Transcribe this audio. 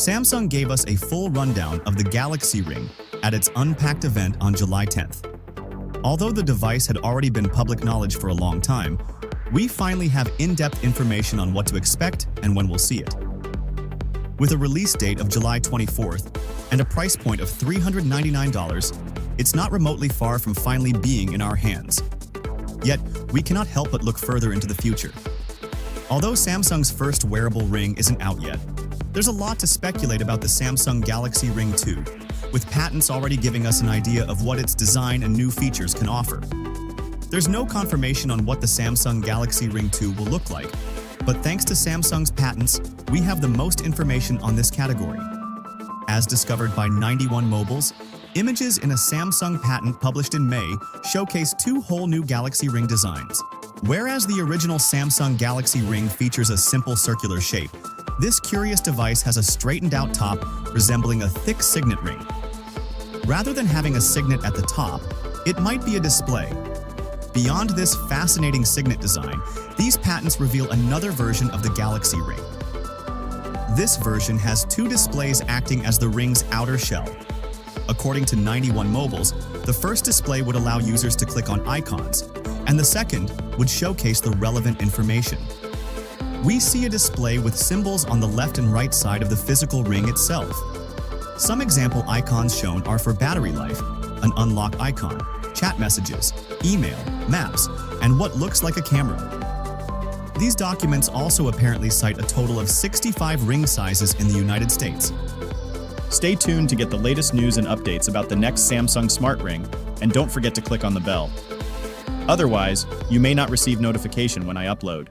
Samsung gave us a full rundown of the Galaxy Ring at its Unpacked event on July 10th. Although the device had already been public knowledge for a long time, we finally have in-depth information on what to expect and when we'll see it. With a release date of July 24th and a price point of $399, it's not remotely far from finally being in our hands. Yet, we cannot help but look further into the future. Although Samsung's first wearable ring isn't out yet, there's a lot to speculate about the Samsung Galaxy Ring 2, with patents already giving us an idea of what its design and new features can offer. There's no confirmation on what the Samsung Galaxy Ring 2 will look like, but thanks to Samsung's patents, we have the most information on this category. As discovered by 91 Mobiles, images in a Samsung patent published in May showcase two whole new Galaxy Ring designs. Whereas the original Samsung Galaxy Ring features a simple circular shape, this curious device has a straightened-out top resembling a thick signet ring. Rather than having a signet at the top, it might be a display. Beyond this fascinating signet design, these patents reveal another version of the Galaxy Ring. This version has two displays acting as the ring's outer shell. According to 91 Mobiles, the first display would allow users to click on icons, and the second would showcase the relevant information. We see a display with symbols on the left and right side of the physical ring itself. Some example icons shown are for battery life, an unlock icon, chat messages, email, maps, and what looks like a camera. These documents also apparently cite a total of 65 ring sizes in the United States. Stay tuned to get the latest news and updates about the next Samsung Smart Ring, and don't forget to click on the bell. Otherwise, you may not receive notification when I upload.